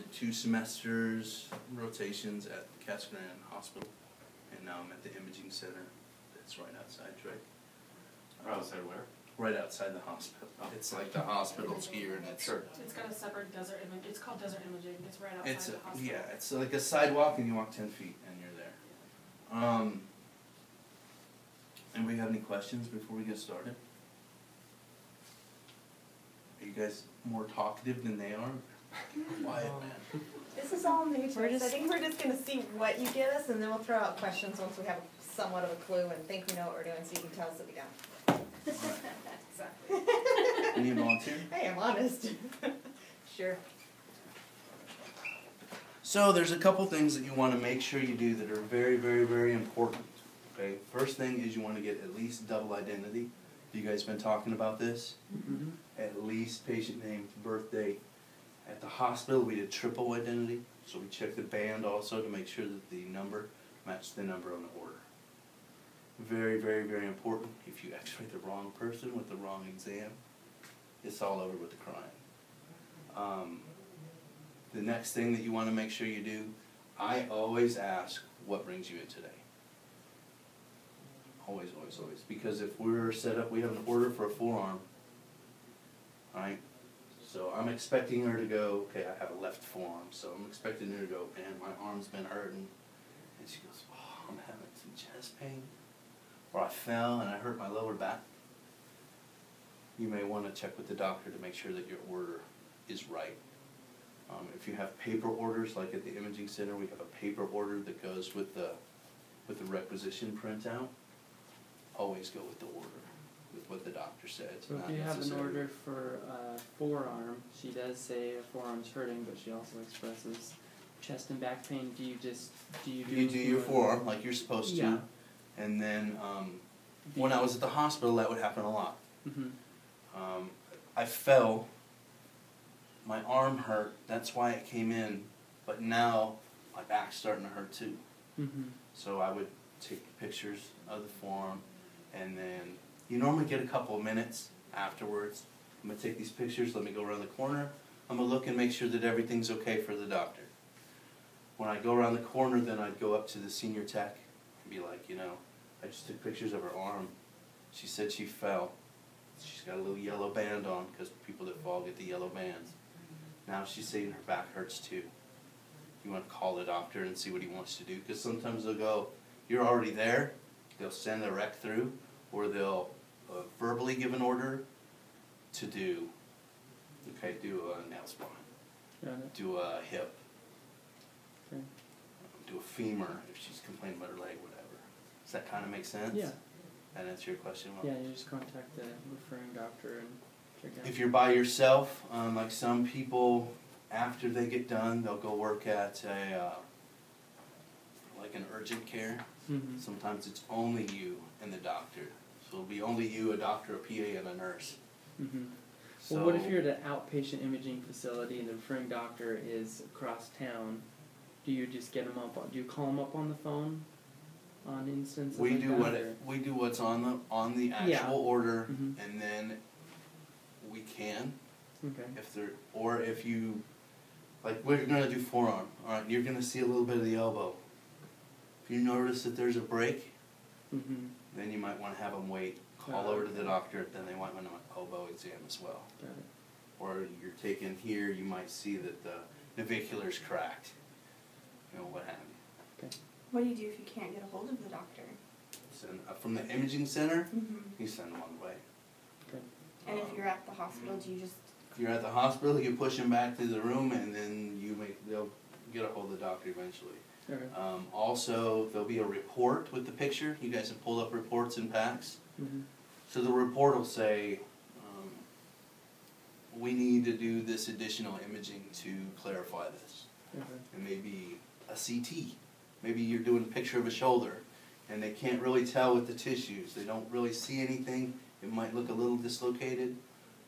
did 2 semesters rotations at Cascaran Hospital, and now I'm at the imaging center. That's right outside Drake. Right outside where? Right outside the hospital. It's like the hospital's here, and it's It's got a separate desert image. It's called desert imaging. It's right outside the hospital. yeah, it's like a sidewalk, and you walk 10 feet, and you're there. Anybody have any questions before we get started? Are you guys more talkative than they are? Quiet, man. This is all new to us. I think we're just going to see what you give us, and then we'll throw out questions once we have somewhat of a clue and think we know what we're doing, so you can tell us that we don't. Exactly. Any volunteer? I am honest. Sure. So there's a couple things that you want to make sure you do that are very, very, very important. Okay. First thing is you want to get at least double identity. You guys been talking about this? Mm-hmm. At least patient name, birth date. At the hospital we did triple identity, so we checked the band also to make sure that the number matched the number on the order. Very, very, very important. If you x-ray the wrong person with the wrong exam, it's all over with the crime. The next thing that you want to make sure you do, I always ask, what brings you in today? Always, always, always. Because if we're set up, we have an order for a forearm, right? So I'm expecting her to go, okay, I have a left forearm, so I'm expecting her to go, man, my arm's been hurting. And she goes, oh, I'm having some chest pain. Or I fell and I hurt my lower back. You may want to check with the doctor to make sure that your order is right. If you have paper orders, like at the imaging center, we have a paper order that goes with the requisition printout. Always go with the order, with what the doctor said. So if you have an order for forearm, she does say a forearm's hurting, but she also expresses chest and back pain. Do you do your forearm like you're supposed to? Yeah. And then when I was at the hospital, that would happen a lot. Mm-hmm. I fell. My arm hurt. That's why it came in. But now my back's starting to hurt too. Mm-hmm. So I would take pictures of the forearm, and then you normally get a couple of minutes afterwards. I'm going to take these pictures. Let me go around the corner. I'm going to look and make sure that everything's okay for the doctor. When I go around the corner, then I'd go up to the senior tech and be like, you know, I just took pictures of her arm. She said she fell. She's got a little yellow band on, because people that fall get the yellow bands. Now she's saying her back hurts too. You want to call the doctor and see what he wants to do, because sometimes they'll go, you're already there. They'll send the rec through, or they'll verbally give an order to do a nail spine, do a hip, okay, do a femur if she's complaining about her leg, whatever. Does that kind of make sense? Yeah. That answer your question? Yeah, you just contact the referring doctor and check out. If you're by yourself, like some people, after they get done, they'll go work at like an urgent care. Mm-hmm. Sometimes it's only you and the doctor. So it'll be only you, a doctor, a PA, and a nurse. Mm-hmm. So, well, what if you're at an outpatient imaging facility and the referring doctor is across town? Do you just get them up? Do you call them up on the phone on instances? we like do that, we do what's on the actual Yeah. order, Mhm. and then we can, Okay. if you, like, we're gonna do forearm. All right, you're gonna see a little bit of the elbow. If you notice that there's a break, Mm-hmm. then you might want to have them wait. Call over to the doctor. Then they might want an elbow exam as well. Got it. Or you're taking here, you might see that the navicular's cracked. You know, what have you. Okay. What do you do if you can't get a hold of the doctor? Send, from the imaging center, Mm-hmm. you send them on the way. Okay. And if you're at the hospital, do you just... If you're at the hospital, you push them back to the room, and then they'll get a hold of the doctor eventually. Okay. Also, there'll be a report with the picture. You guys have pulled up reports in packs. Mm-hmm. So the report will say, we need to do this additional imaging to clarify this. Okay. And maybe a CT. Maybe you're doing a picture of a shoulder, and they can't really tell with the tissues. They don't really see anything. It might look a little dislocated.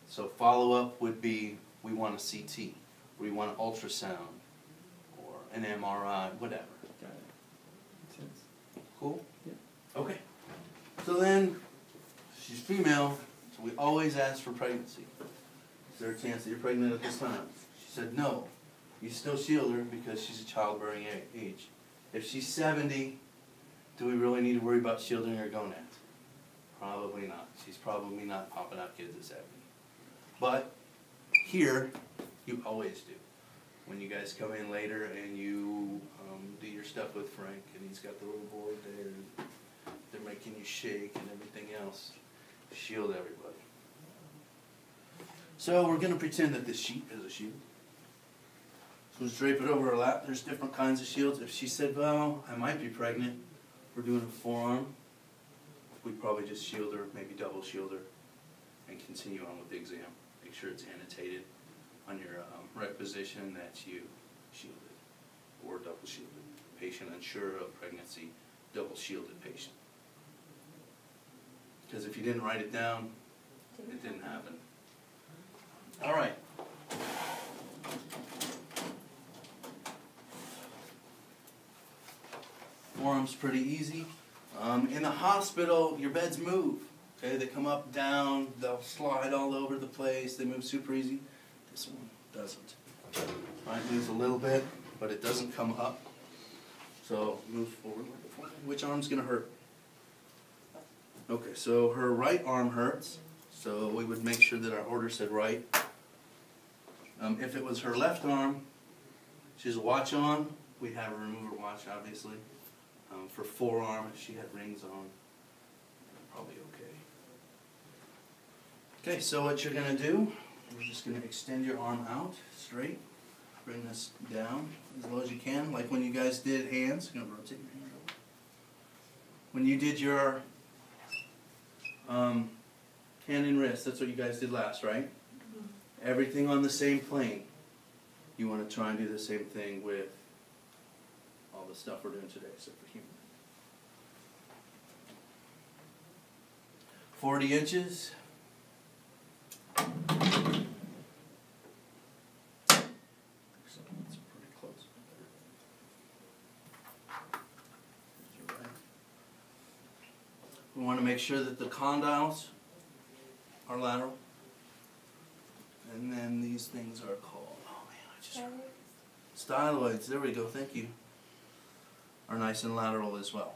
So follow-up would be, we want a CT, or we want an ultrasound, or an MRI, whatever. Got it. Makes sense. Cool? Yep. Okay. So then, she's female, so we always ask for pregnancy. Is there a chance that you're pregnant at this time? She said no. you still shield her because she's a childbearing age. If she's 70, do we really need to worry about shielding her gonads? Probably not. She's probably not popping out kids at 70. But here, you always do. When you guys come in later and you do your stuff with Frank, and he's got the little board there, and they're making you shake and everything else, shield everybody. So we're going to pretend that this sheet is a shield. So let's drape it over her lap. There's different kinds of shields. If she said, well, I might be pregnant, we're doing a forearm, we'd probably just shield her, maybe double shield her, and continue on with the exam. Make sure it's annotated on your requisition that you shielded or double shielded. Patient unsure of pregnancy, double shielded patient. Because if you didn't write it down, it didn't happen. All right. Forearm's pretty easy. In the hospital, your beds move. Okay, they come up, down, they'll slide all over the place, they move super easy. This one doesn't. Right, moves a little bit, but it doesn't come up. So move forward. Which arm's gonna hurt? Okay, so her right arm hurts, so we would make sure that our order said right. If it was her left arm, she has a watch on, we'd have her remove her watch, obviously. For forearm, if she had rings on, probably okay. Okay, so what you're going to do, you're just going to extend your arm out straight. Bring this down as low as you can, like when you guys did hands. You're going to rotate your hand over. When you did your hand and wrist, that's what you guys did last, right? Mm-hmm. Everything on the same plane. You want to try and do the same thing with all the stuff we're doing today, except for human. 40 inches. So that's pretty close. We want to make sure that the condyles are lateral. And then these things are called, oh man, I just... styloids, there we go, thank you. Are nice and lateral as well.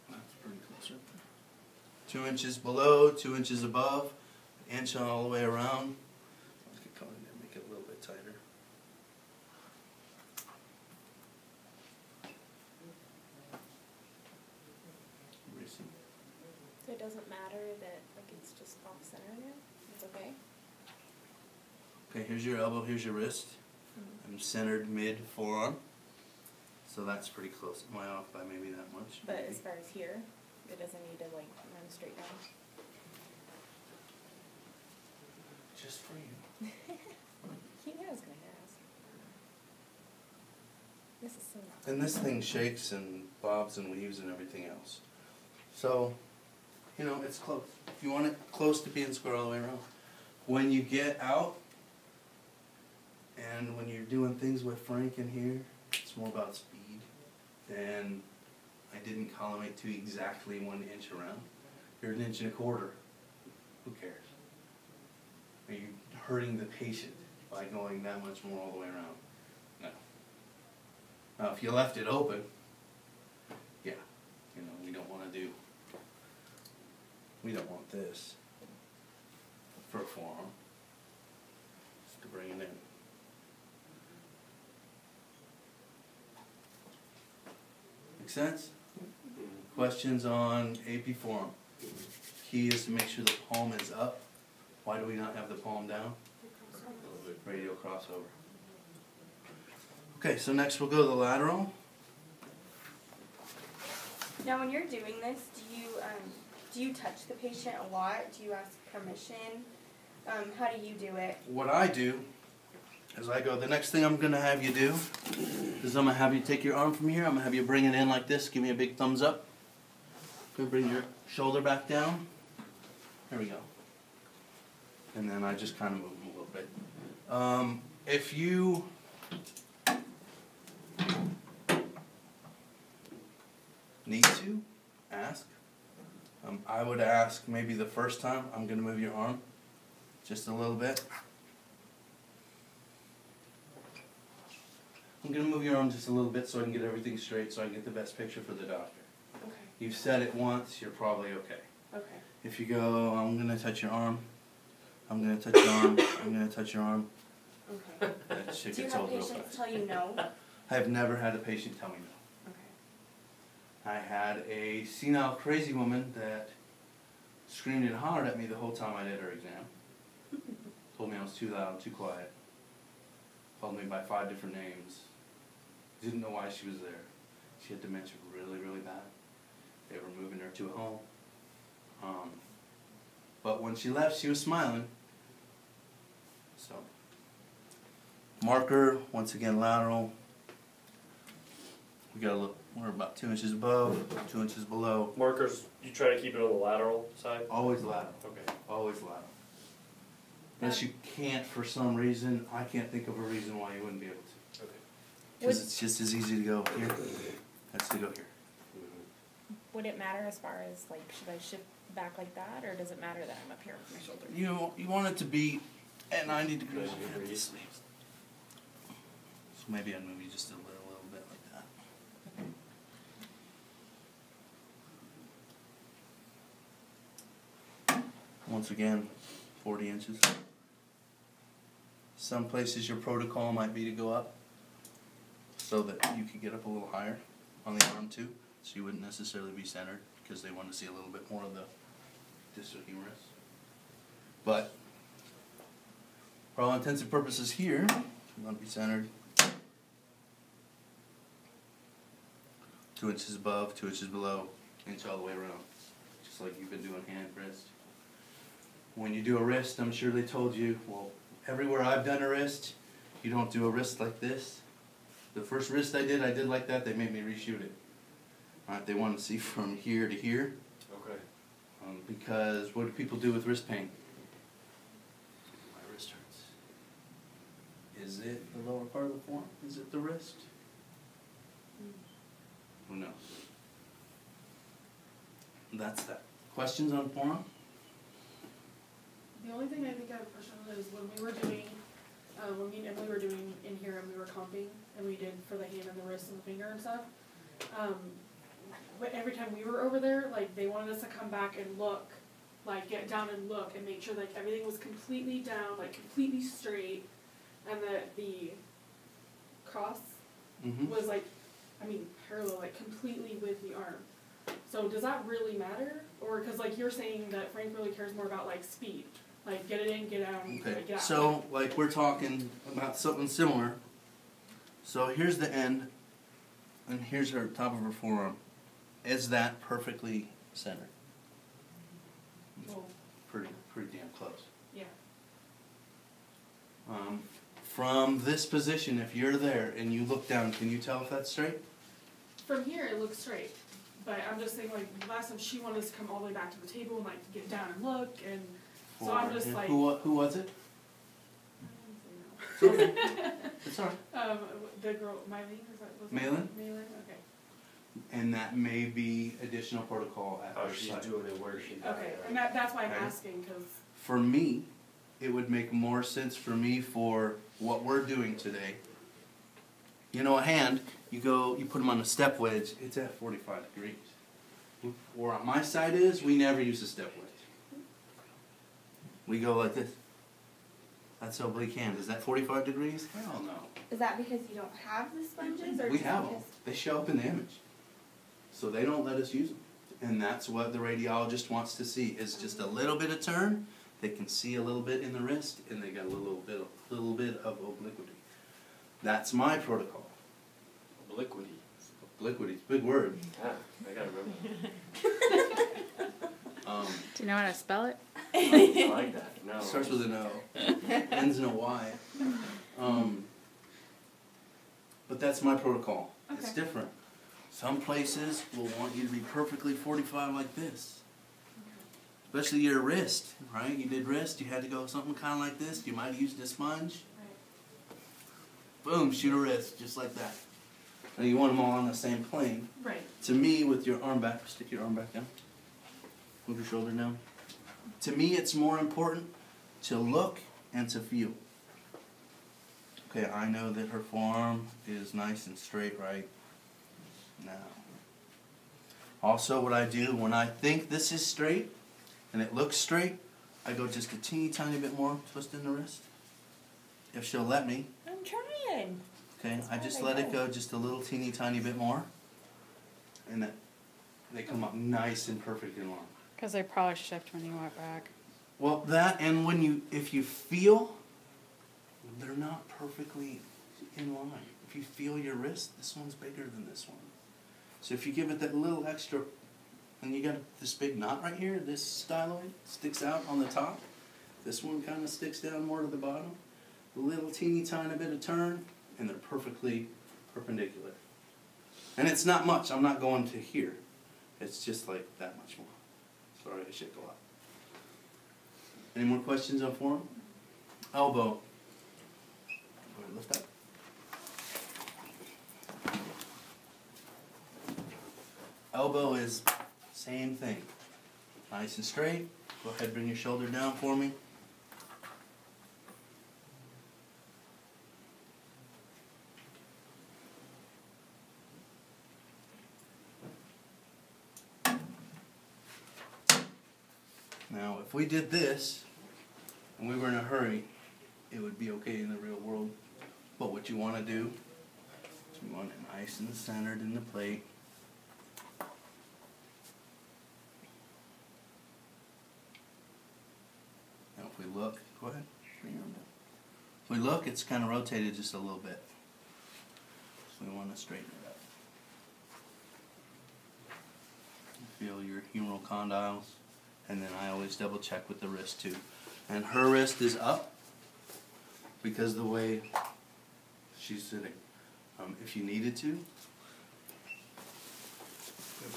That's pretty close right there. 2 inches below, 2 inches above, an inch all the way around. I could come in there and make it a little bit tighter. So it doesn't matter that like it's just off center now? It's okay? Okay, here's your elbow, here's your wrist. I'm centered mid forearm. So that's pretty close. Am I off by maybe that much? But maybe? as far as here, it doesn't need to like run straight down. Just for you. He knew I was going to ask. This is so And this thing shakes and bobs and weaves and everything else. So, you know, it's close. If you want it close to being square all the way around. When you get out, and when you're doing things with Frank in here, it's more about speed. And I didn't collimate to exactly 1 inch around. You're 1.25 inches. Who cares? Are you hurting the patient by going that much more all the way around? No. Now, if you left it open, yeah, you know, we don't want this for a forearm. Just to bring it in. Make sense? Questions on AP forearm? Key is to make sure the palm is up. Why do we not have the palm down? Radial crossover. Okay, so next we'll go to the lateral. Now when you're doing this, do you touch the patient a lot? Do you ask permission? How do you do it? What I do is I go, the next thing I'm going to have you do is I'm going to have you take your arm from here. I'm going to have you bring it in like this. Give me a big thumbs up. Going to bring your shoulder back down. There we go. And then I just kind of move them a little bit. If you need to, ask. I would ask maybe the first time, I'm going to move your arm just a little bit. I'm gonna move your arm just a little bit so I can get everything straight, so I can get the best picture for the doctor. Okay. You've said it once, you're probably okay. Okay. If you go, I'm gonna touch your arm, I'm gonna touch your arm, I'm gonna touch your arm, Okay. that shit Do you gets have old real patients fast. tell you no? I have never had a patient tell me no. Okay. I had a senile crazy woman that screamed and hollered at me the whole time I did her exam. Told me I was too loud, too quiet. Called me by 5 different names. Didn't know why she was there. She had dementia really, really bad. They were moving her to a home. But when she left, she was smiling. So, marker, once again lateral. We gotta look, we're about 2 inches above, 2 inches below. Markers, you try to keep it on the lateral side? Always lateral, Okay. always lateral. Unless you can't for some reason, I can't think of a reason why you wouldn't be able to. Okay. Because it's just as easy to go here as to go here. Would it matter as far as, like, should I shift back like that, or does it matter that I'm up here with my shoulder? You want it to be at 90 degrees. Nice at the degrees. sleeves. So maybe I'd move you just a little bit like that. Once again, 40 inches. Some places your protocol might be to go up so that you could get up a little higher on the arm too, so you wouldn't necessarily be centered because they want to see a little bit more of the distal humerus. But for all intents and purposes here, you want to be centered 2 inches above, 2 inches below, inch all the way around, just like you've been doing hand, wrist. When you do a wrist, I'm sure they told you, well, everywhere I've done a wrist, you don't do a wrist like this. The first wrist I did like that, they made me reshoot it. Alright, they want to see from here to here. Okay. Because what do people do with wrist pain? My wrist hurts. Is it the lower part of the forearm? Is it the wrist? Who knows? That's that. Questions on forearm? The only thing I think I have a question on is when we were doing, when me and Emily were doing in here and we were comping, and we did for the hand and the wrist and the finger and stuff, but every time we were over there, like, they wanted us to come back and look, like, get down and look and make sure, like, everything was completely down, like, completely straight, and that the cross was, like, I mean, parallel, like, completely with the arm. So does that really matter? Or, because, like, you're saying that Frank really cares more about, like, speed. Like, get it in, get out, Okay, like, get out. so like we're talking about something similar. So here's the end, and here's her top of her forearm. Is that perfectly centered? Well, Pretty damn close. yeah. From this position, if you're there and you look down, can you tell if that's straight? From here, it looks straight. But I'm just saying, like, last time she wanted us to come all the way back to the table and, like, get down and look, and so I'm just like... Who was it? I don't know. It's okay. It's alright. The girl, Mylene, is that was Malin? Malin, okay. And that may be additional protocol at How her she's site. doing it, where she's Okay, and that's why I'm Okay. asking, because... For me, it would make more sense for me for what we're doing today. You know, a hand, you put them on a step wedge, it's at 45 degrees. Where on my side is, we never use a step wedge. We go like this. That's so oblique hand. Is that 45 degrees? Hell no. Is that because you don't have the sponges, or We just have them. because? They show up in the image. So they don't let us use them. And that's what the radiologist wants to see, is just a little bit of turn. They can see a little bit in the wrist, and they got a little bit of obliquity. That's my protocol. Obliquity. Obliquity, it's a big word. Ah, I gotta remember. Do you know how to spell it? I like that. No. Starts with an O, ends in a Y. But that's my protocol. It's Okay. different. Some places will want you to be perfectly 45 like this. Especially your wrist, right? You did wrist, you had to go something kind of like this. You might have used a sponge. Boom, shoot a wrist, just like that. And you want them all on the same plane. Right. To me, with your arm back, stick your arm back down. Move your shoulder down. To me, it's more important to look and to feel. Okay, I know that her forearm is nice and straight right now. Also, what I do when I think this is straight and it looks straight, I go just a teeny tiny bit more, twisting the wrist. If she'll let me. I'm trying. Okay, I just let it go just a little teeny tiny bit more. And then they come up nice and perfect and long. Because they probably shift when you walk back. Well, that and if you feel they're not perfectly in line. If you feel your wrist, this one's bigger than this one. So if you give it that little extra, and you got this big knot right here, this styloid sticks out on the top. This one kind of sticks down more to the bottom. A little teeny tiny bit of turn, and they're perfectly perpendicular. And it's not much. I'm not going to here. It's just like that much more. Sorry, I shook a lot. Any more questions on forearm? Elbow. Go ahead, lift up. Elbow is same thing. Nice and straight. Go ahead, bring your shoulder down for me. Now, if we did this, and we were in a hurry, it would be okay in the real world. But what you want to do is you want it nice and centered in the plate. Now, if we look, go ahead, bring your arm down. If we look, it's kind of rotated just a little bit. So we want to straighten it up. Feel your humeral condyles. And then I always double check with the wrist too. And her wrist is up because of the way she's sitting. If you needed to, go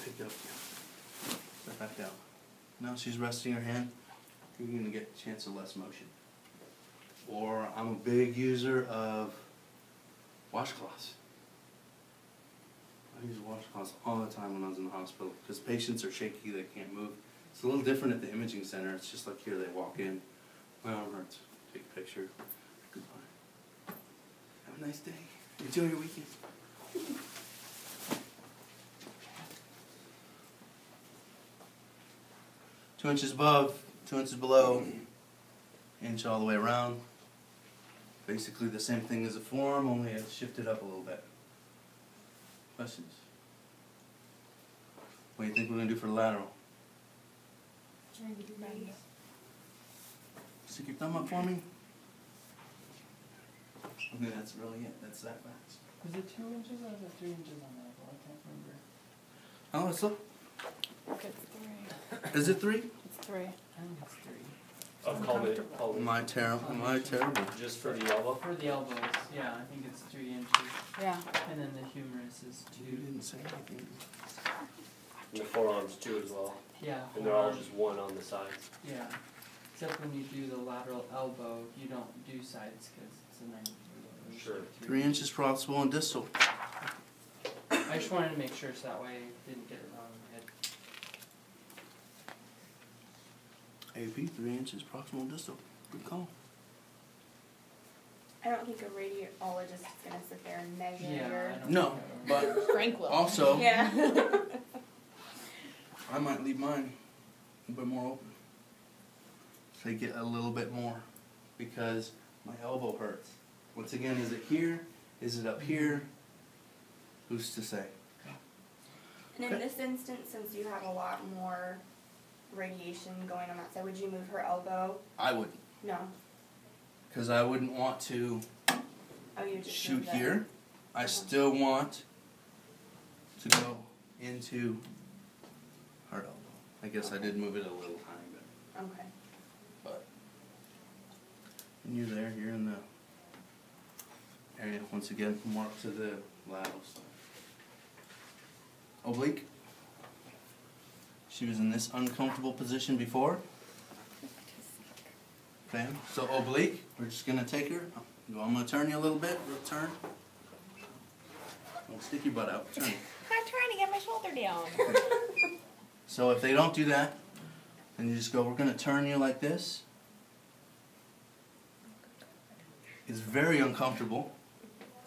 pick up, step back down. Now she's resting her hand, you're going to get a chance of less motion. Or I'm a big user of washcloths. I use washcloths all the time when I was in the hospital because patients are shaky, they can't move. It's a little different at the imaging center. It's just like here, they walk in, my arm hurts, take a picture, goodbye. Have a nice day. Enjoy your weekend. 2 inches above, 2 inches below, inch all the way around. Basically the same thing as a forearm, only it's shifted up a little bit. Questions? What do you think we're going to do for the lateral? Stick your thumb up for me. Okay, that's really it. That's that fast. Is it 2 inches or is it 3 inches on that? I can't remember. Oh, let's look. It's 3. Is it 3? It's 3. I think it's 3. I'll call it. My terrible. My terrible. Just for the elbow? For the elbows, yeah, I think it's 3 inches. Yeah. And then the humerus is You 2. didn't say anything. And the forearms too as well. Yeah. And they're all just one on the sides. Yeah. Except when you do the lateral elbow, you don't do sides because it's a 90 degree. Sure. 3 inches proximal and distal. I just wanted to make sure so that way I didn't get it wrong in my head. AP, 3 inches proximal and distal. Good call. I don't think a radiologist is gonna sit there and measure Yeah, your. I don't No, think but Frank will. also, Yeah. I might leave mine a bit more open. So I get a little bit more because my elbow hurts. Once again, is it here? Is it up here? Who's to say? And in this instance, since you have a lot more radiation going on that side, would you move her elbow? I wouldn't. No. Because I wouldn't want to Oh, you just shoot move that. here. I still want to go into her elbow. I guess I did move it a little tiny bit. Okay. But when you're there, you're in the area, once again, mark to the lateral side. Oblique. She was in this uncomfortable position before. Okay, so oblique, we're just going to take her. I'm going to turn you a little bit. Real turn. Don't stick your butt out. Turn. I'm trying to get my shoulder down. So if they don't do that, then you just go, we're going to turn you like this. is very uncomfortable.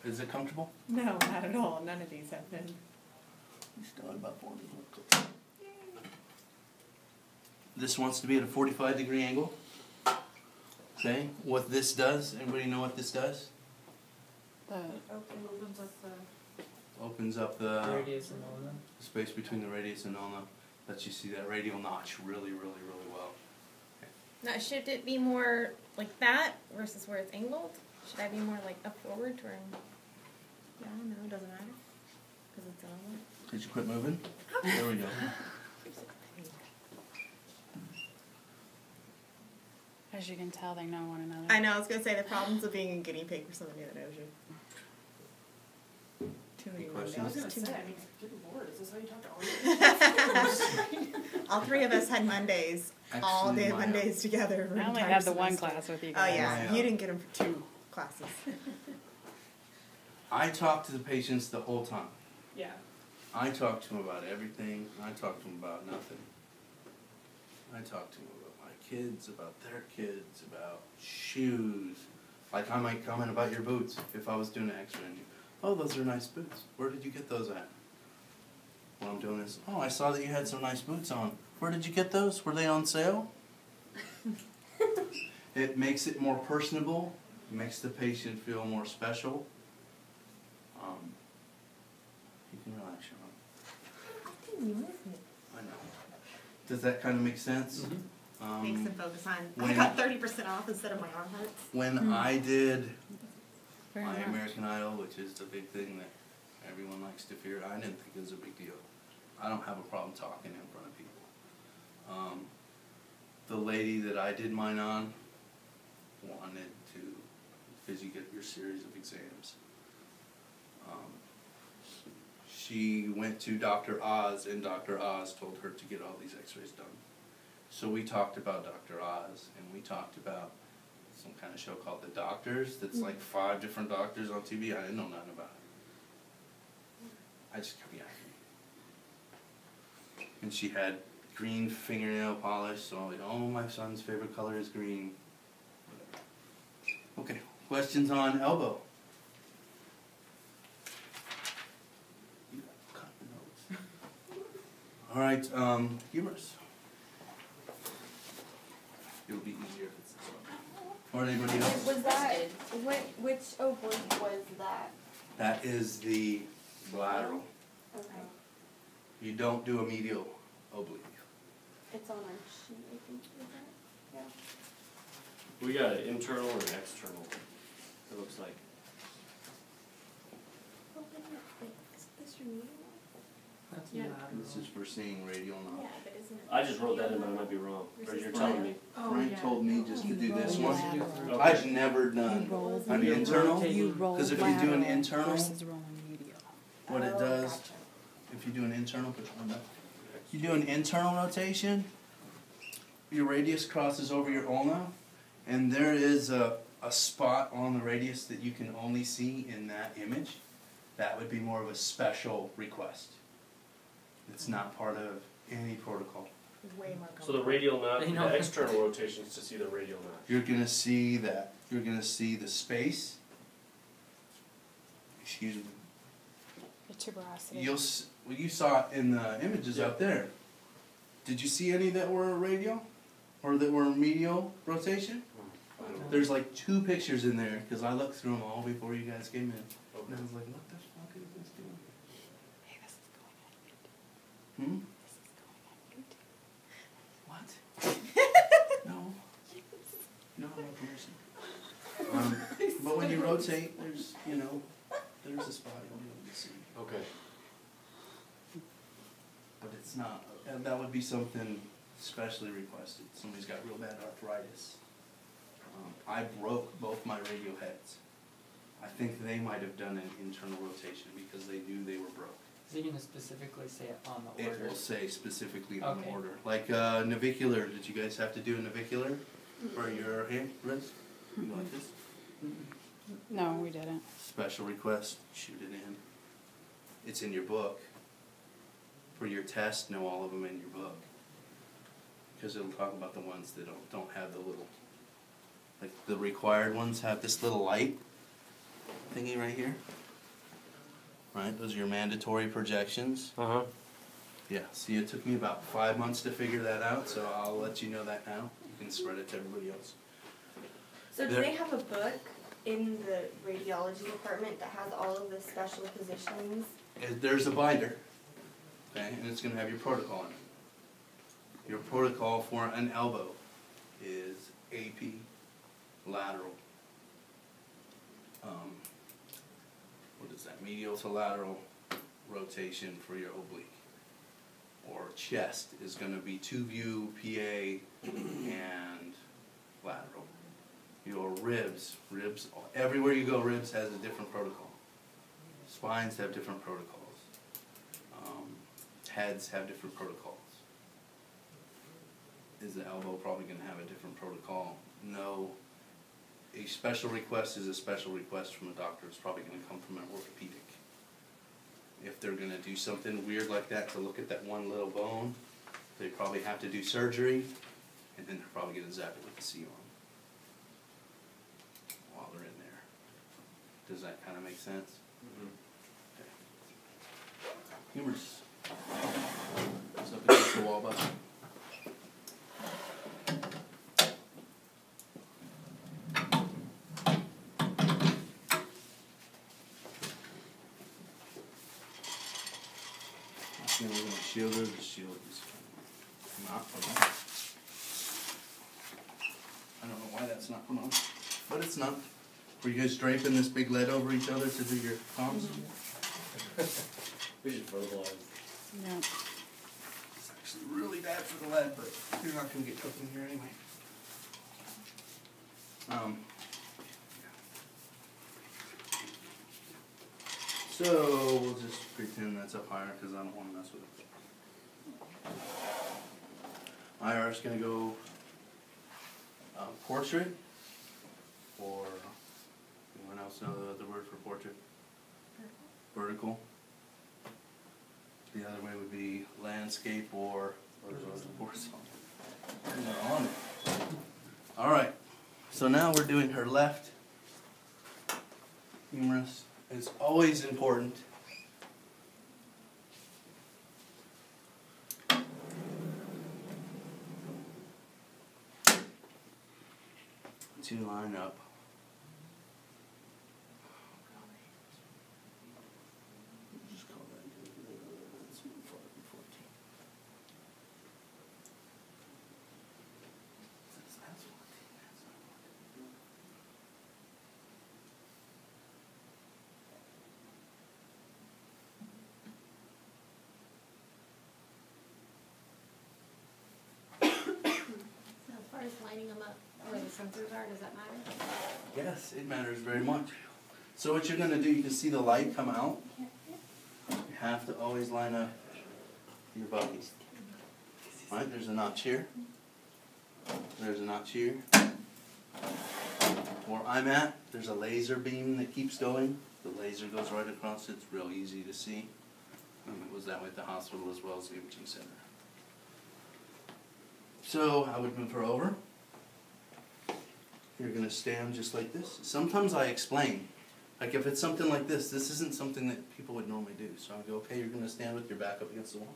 Is it comfortable? No, not at all. None of these have been. You still at about 40. This wants to be at a 45-degree angle. Okay, what this does, anybody know what this does? The Opens up the Radius and all that. Space between the radius and ulna lets you see that radial notch really, really, really well. Now, should it be more like that versus where it's angled? Should I be more like up forward to where I'm... Yeah, no, it doesn't matter. Because it's on. Did you quit moving? There we go. As you can tell, they know one another. I know, I was going to say the problems of being a guinea pig for somebody that knows you. Too many Any I was questions? gonna Mondays. say, I mean, good lord, is this how you talk to all All three of us had Mondays, all day Actually, my- Mondays together. I only entire had the one semester. class with you Oh guys. yeah, My, you didn't get them for 2 classes. I talk to the patients the whole time. Yeah. I talk to them about everything. I talk to them about nothing. I talk to them about my kids, about their kids, about shoes. Like I might comment about your boots if I was doing an X-ray on you. Oh, those are nice boots. Where did you get those at? While I'm doing this, oh, I saw that you had some nice boots on. Where did you get those? Were they on sale? It makes it more personable. It makes the patient feel more special. You can relax your arm. I know. Does that kind of make sense? Makes them focus on, I when- got 30% off instead of my arm hurts. When I did Very my much. American Idol, which is the big thing that everyone likes to fear, I didn't think it was a big deal. I don't have a problem talking in front of people. The lady that I did mine on wanted to, because you get your series of exams. She went to Dr. Oz, and Dr. Oz told her to get all these x-rays done. So we talked about Dr. Oz, and we talked about some kind of show called The Doctors, that's like 5 different doctors on TV. I didn't know nothing about it. I just kept yakking. And she had green fingernail polish, so I'm like, oh, my son's favorite color is green. Whatever. Okay, questions on elbow? You cut the nose. All right, humerus. It'll be easier if it's this one. Or anybody else? Was that, which oblique was that? That is the lateral. Okay. You don't do a medial oblique. It's on our sheet, I think, is that? Yeah. We got an internal and external, it looks like. Oh, wait a minute, wait, is this your medial? That's Yeah. lateral. This is for seeing radial notch. Yeah, but isn't it? I just wrote that in, but I might be wrong, or you're telling me. Oh, Frank yeah. told me just to do this roll one. lateral. Okay. I've never done an internal. You roll Because if you do an lateral internal, versus rolling medial. what it Oh, does, gotcha. if you do an internal, put your arm back. You do an internal rotation, your radius crosses over your ulna, and there is a spot on the radius that you can only see in that image. That would be more of a special request. It's not part of any protocol. Way more So the comfortable. radial notch, You know. the external rotation is to see the radial notch. You're gonna see that. You're gonna see the space. Excuse me. The tuberosity. Well, you saw it in the images up there. Did you see any that were radial? Or that were medial rotation? I don't know. There's like 2 pictures in there, because I looked through them all before you guys came in. And I Okay. was like, what the fuck is this doing? Hey, this is going on YouTube. Hmm? This is going on YouTube. What? No. No, no permission. But when you rotate, there's, there's a spot you'll be able to see. Okay. But it's not, that would be something specially requested. Somebody's got real bad arthritis. I broke both my radial heads. I think they might have done an internal rotation because they knew they were broke. Is he gonna specifically say it on the It order? will say specifically on the Okay. order. Like navicular, did you guys have to do a navicular for your hand, wrist? You like this? No, we didn't. Special request, shoot it in. It's in your book. For your test, know all of them in your book. Because it'll talk about the ones that don't have the little Like the required ones have this little light thingy right here. Right, those are your mandatory projections. Uh-huh. Yeah, see, it took me about 5 months to figure that out, so I'll let you know that now. You can spread it to everybody else. So do There- they have a book in the radiology department that has all of the special positions? There's a binder, okay, and it's gonna have your protocol in it. Your protocol for an elbow is AP, lateral. What is that? Medial to lateral rotation for your oblique. Or chest is gonna be 2-view, PA, and lateral. Your ribs, everywhere you go, ribs has a different protocol. Spines have different protocols. Heads have different protocols. Is the elbow probably gonna have a different protocol? No. A special request is a special request from a doctor. It's probably gonna come from an orthopedic. If they're gonna do something weird like that to look at that one little bone, they probably have to do surgery, and then they're probably gonna zap it with the C-arm while they're in there. Does that kind of make sense? Okay. Humerus. It's up against the wall, bud. We're gonna shield her. The shield is not put on. I don't know why that's not put on, but it's not. Were you guys draping this big lead over each other to do your comms? We should fertilize. No. It's actually really bad for the lead, but you're not gonna get cooked in here anyway. So we'll just pretend that's up higher because I don't want to mess with it. IR's gonna go portrait, or anyone else know the other word for portrait? Vertical. The other way would be landscape or horizontal. We're on it. All right. So now we're doing her left humerus. It's always important to line up. Just call that 14. That's 14. That's not 14. So as far as lining them up where the sensors are, does that matter? Yes, it matters very much. So what you're going to do, you can see the light come out. You have to always line up your buckies. Right, there's a notch here. There's a notch here. Where I'm at, there's a laser beam that keeps going. The laser goes right across it. It's real easy to see. It was that way at the hospital as well as the imaging center. So I would move her over. You're going to stand just like this. Sometimes I explain. Like if it's something like this isn't something that people would normally do. So I go, okay, you're going to stand with your back up against the wall.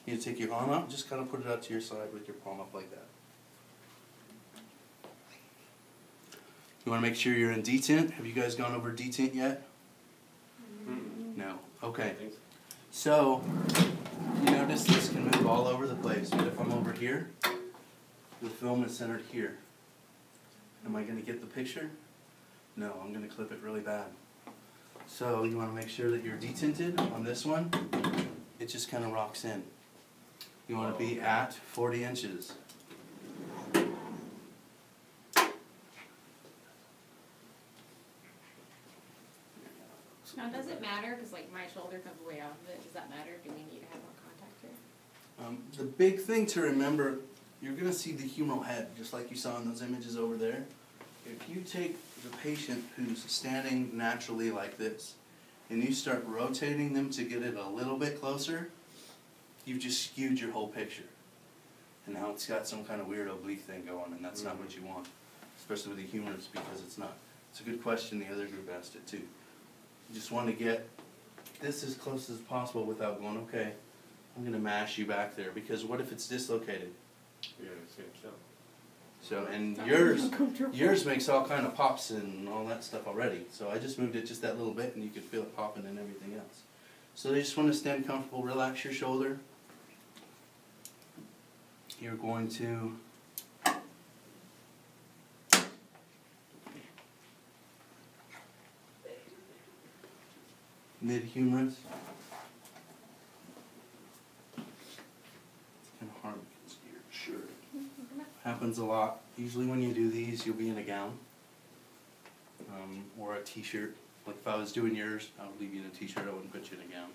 You take your arm out, just kind of put it out to your side with your palm up like that. You want to make sure you're in detent. Have you guys gone over detent yet? No. Okay. So, you notice this can move all over the place, but if I'm over here, the film is centered here. Am I going to get the picture? No, I'm going to clip it really bad. So you want to make sure that you're detented on this one. It just kind of rocks in. You want to be at 40 inches. Now, does it matter? Because like my shoulder comes way off of it. Does that matter? Do we need to have more contact here? The big thing to remember, you're going to see the humeral head, just like you saw in those images over there. If you take the patient who's standing naturally like this, and you start rotating them to get it a little bit closer, you've just skewed your whole picture. And now it's got some kind of weird oblique thing going, and that's not what you want. especially with the humerus, because it's not. It's a good question, the other group asked it too. You just want to get this as close as possible without going, okay, I'm going to mash you back there, because what if it's dislocated? Yeah, same stuff. So, and Sounds yours makes all kind of pops and all that stuff already. So I just moved it just that little bit and you could feel it popping and everything else. So you just want to stand comfortable, relax your shoulder. You're going to mid-humerus. It's kind of hard because your shirt. Happens a lot. Usually when you do these, you'll be in a gown or a t-shirt. Like if I was doing yours, I would leave you in a t-shirt, I wouldn't put you in a gown.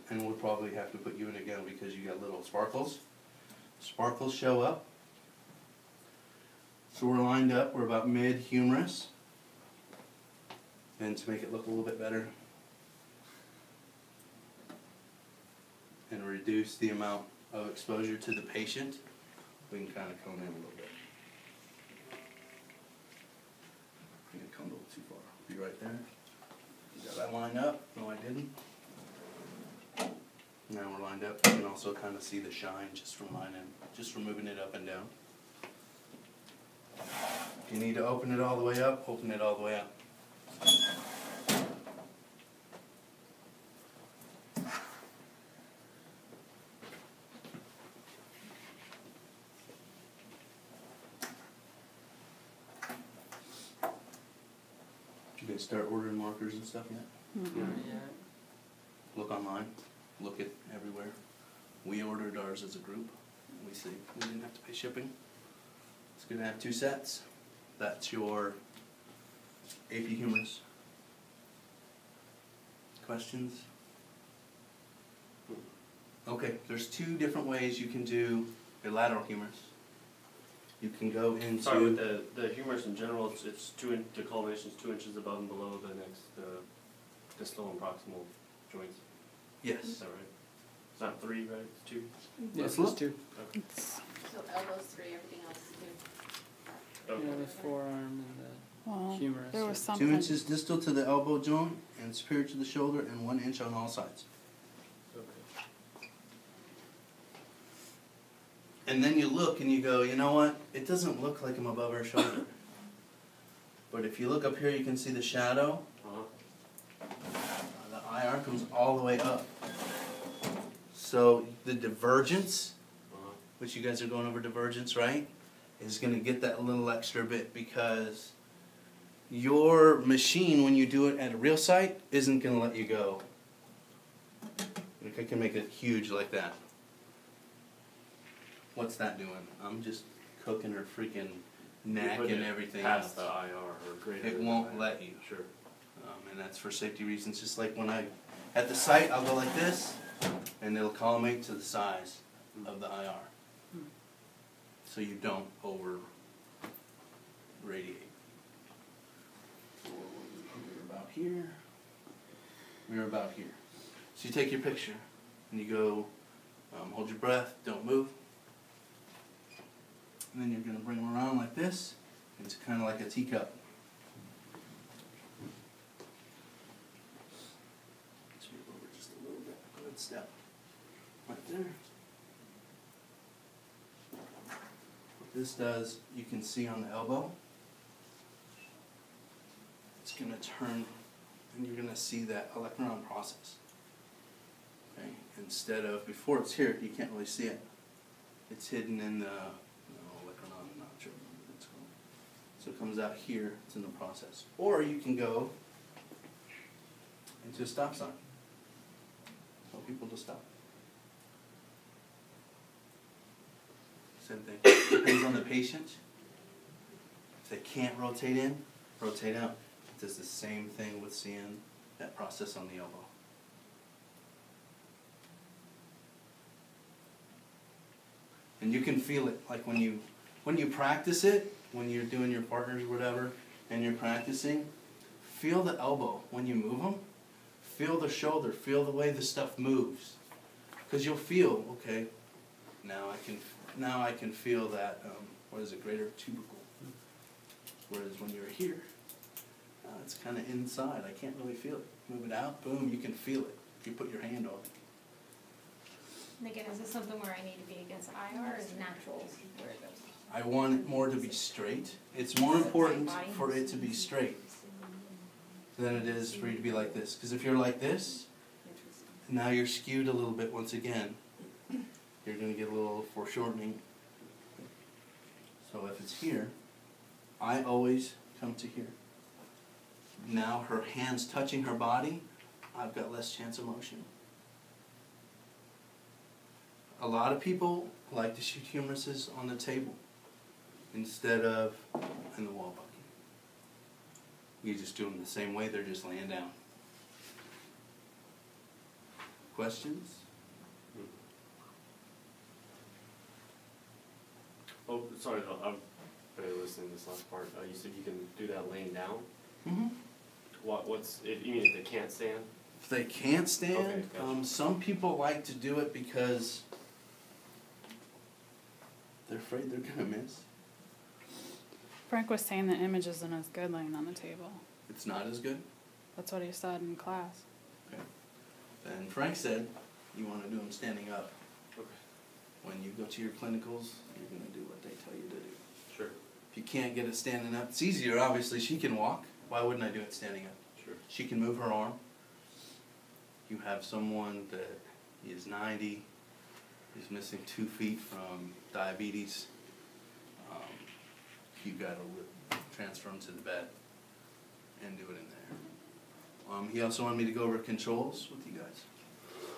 And we'll probably have to put you in a gown because you got little sparkles. Sparkles show up. So we're lined up, we're about mid-humerus. And to make it look a little bit better, and reduce the amount of exposure to the patient, we can kind of cone in a little bit. I'm going to come a little too far. Be right there. Did I line up? No, I didn't. Now we're lined up. You can also kind of see the shine just from moving it up and down. If you need to open it all the way up, open it all the way up. Did you guys start ordering markers and stuff yet? Not yet. Look online. Look at everywhere. We ordered ours as a group. We see we didn't have to pay shipping. It's going to have 2 sets. That's your AP humerus. Questions? Okay, there's 2 different ways you can do your lateral humerus. You can go into... Sorry, with the humerus in general, it's the culmination is 2 inches above and below the next distal and proximal joints. Yes. Is that right? It's not 3, right? It's 2? Yes, look. it's 2. Okay. So elbows 3, everything else is Okay. Yeah, the forearm and the Well, humerus. there was are- something. 2 inches distal to the elbow joint and superior to the shoulder, and 1 inch on all sides. Okay. And then you look and you go, you know what? It doesn't look like I'm above her shoulder. But if you look up here, you can see the shadow. The IR comes all the way up. So the divergence, which you guys are going over divergence, right, is going to get that little extra bit, because your machine, when you do it at a real site, isn't going to let you go. Like I can make it huge like that. What's that doing? I'm just cooking her freaking neck and everything else. Past the IR or greater. It than won't IR. let you. Sure. And that's for safety reasons. Just like when at the site, I'll go like this, and it'll collimate to the size of the IR. So you don't over radiate. We're about here. We're about here. So you take your picture, and you go, hold your breath, don't move. And then you're going to bring them around like this. It's kind of like a teacup. Sweep over just a little bit. Good step. Right there. What this does, you can see on the elbow. It's going to turn, and you're going to see that electron process. Okay? Instead of, before it's here, you can't really see it. It's hidden in the electron, I'm not sure what it's called. So it comes out here, it's in the process. Or you can go into a stop sign. Tell people to stop. Same thing. Depends on the patient. If they can't rotate in, rotate out. It does the same thing with seeing that process on the elbow. And you can feel it, like when you practice it, when you're doing your partners or whatever, and you're practicing, feel the elbow when you move them. Feel the shoulder, feel the way the stuff moves. Because you'll feel, okay, now I can feel that, what is it, greater tubercle. Whereas when you're here, it's kind of inside. I can't really feel it. Move it out, boom, you can feel it. You put your hand on it. And again, is this something where I need to be against IR or is it natural where it goes? I want it more to be straight. It's more important for it to be straight than it is for you to be like this. Because if you're like this, now you're skewed a little bit once again. You're going to get a little foreshortening. So if it's here, I always come to here. Now her hand's touching her body, I've got less chance of motion. A lot of people like to shoot humeruses on the table instead of in the wall bucket. You just do them the same way, they're just laying down. Questions? Oh, sorry though, I'm barely listening to this last part. You said you can do that laying down? Mm-hmm. What's, you mean if they can't stand? If they can't stand, Okay, gotcha. some people like to do it because they're afraid they're going to miss. Frank was saying the image isn't as good laying on the table. It's not as good. That's what he said in class. Okay. And Frank said you want to do them standing up. Okay. When you go to your clinicals, you're going to do what they tell you to do. Sure. If you can't get it standing up, it's easier, obviously. She can walk. Why wouldn't I do it standing up? Sure. She can move her arm. You have someone that is 90, is missing 2 feet from diabetes. You got to transfer him to the bed and do it in there. He also wanted me to go over controls with you guys.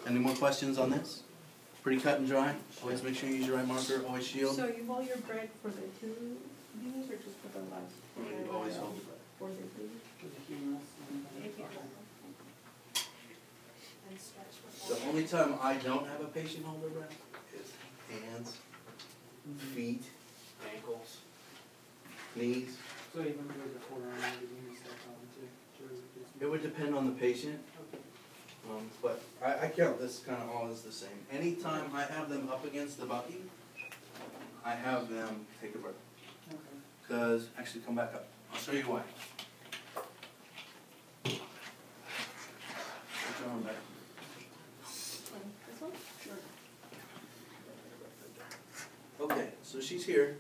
Any more questions on this? Pretty cut and dry. Always make sure you use your right marker. Always shield. So you hold your breath for the 2 units or just for the last? You always hold your breath. For the 2? The only time I don't have a patient hold their breath is hands, feet, ankles, knees. So even with the forearm, you step on too? It would depend on the patient, but I count this kind of all as the same. Anytime I have them up against the bucket, I have them take a breath. Because, actually come back up. I'll show you why. Put your arm back. This one? Sure. Okay, so she's here.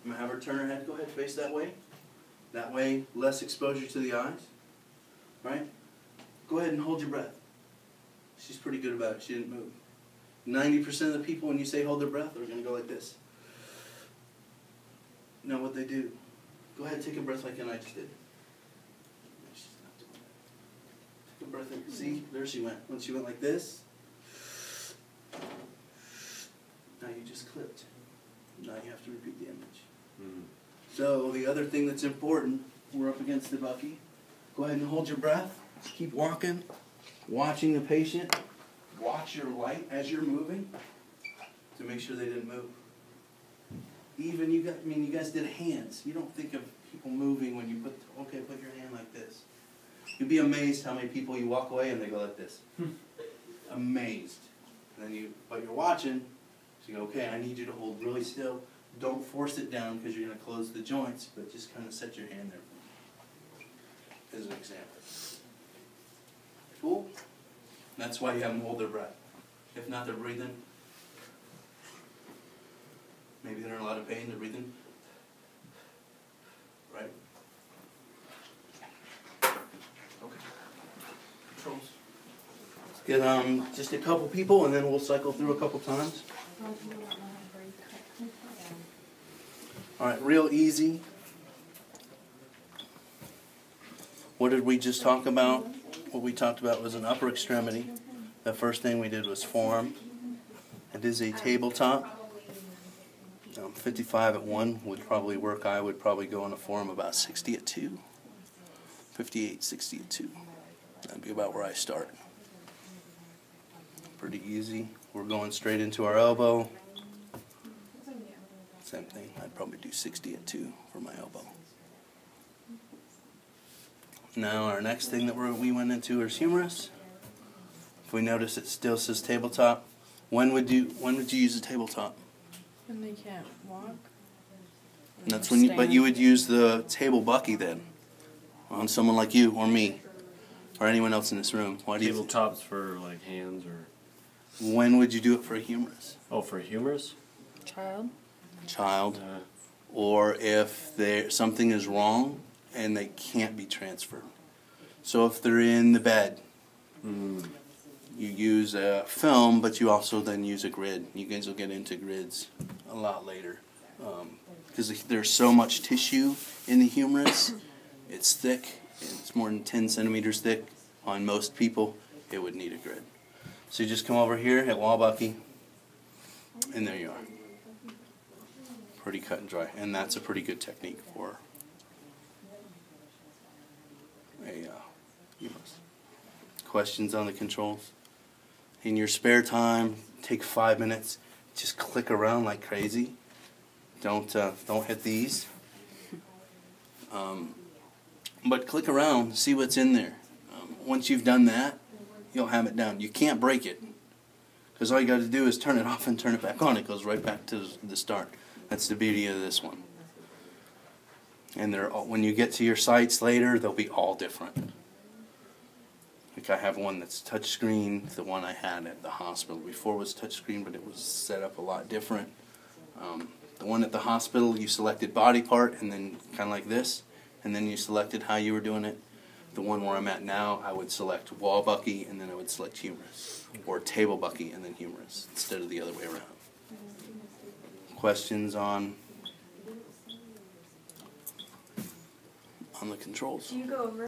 I'm gonna have her turn her head, go ahead, face that way. That way, less exposure to the eyes, right? Go ahead and hold your breath. She's pretty good about it, she didn't move. 90% of the people, when you say hold their breath, are gonna go like this. Know what they do? Go ahead, take a breath like I just did. No, she's not doing that. Take a breath in, see, there she went. When she went like this, now you just clipped. Now you have to repeat the image. Mm-hmm. So the other thing that's important, we're up against the bucky. Go ahead and hold your breath. Just keep walking, watching the patient. Watch your light as you're moving to make sure they didn't move. Even you guys did hands. You don't think of people moving when you put your hand like this. You'd be amazed how many people you walk away and they go like this. Amazed. And then but you're watching. So you go, okay, I need you to hold really still. Don't force it down because you're going to close the joints, but just kind of set your hand there for me, as an example. Cool? That's why you have them hold their breath. If not, they're breathing. Maybe they're in a lot of pain, they're breathing. Right? Okay. Controls. Let's get just a couple people and then we'll cycle through a couple times. Alright, real easy. What did we just talk about? What we talked about was an upper extremity. The first thing we did was forearm. It is a tabletop. 55 at 1 would probably work. I would probably go on a forearm about 60 at 2. 58, 60 at 2. That'd be about where I start. Pretty easy. We're going straight into our elbow. Same thing. I'd probably do 60 at 2 for my elbow. Now our next thing that we went into is humerus. If we notice it still says tabletop, when would you use a tabletop? When they can't walk And that's when but you would use the table bucky then on someone like you or me or anyone else in this room. Why do you Tabletops for like hands or. When would you do it for a humerus? Oh, for humerus? Child. Or if something is wrong and they can't be transferred. So if they're in the bed, you use a film, but you also then use a grid. You guys will get into grids a lot later. Because there's so much tissue in the humerus, it's thick, it's more than 10 centimeters thick. On most people, it would need a grid. So you just come over here, hit wall bucky, and there you are. Pretty cut and dry, and that's a pretty good technique for a humerus. Questions on the controls? In your spare time, take 5 minutes, just click around like crazy. Don't hit these. But click around, see what's in there. Once you've done that, you'll have it down. You can't break it, because all you got to do is turn it off and turn it back on. It goes right back to the start. That's the beauty of this one. And when you get to your sites later, they'll be all different. Like I have one that's touchscreen. The one I had at the hospital before was touchscreen, but it was set up a lot different. The one at the hospital, you selected body part and then kind of like this, and then you selected how you were doing it. The one where I'm at now, I would select wall bucky and then I would select humerus, or table bucky and then humerus, instead of the other way around. Questions on the controls? Do you go over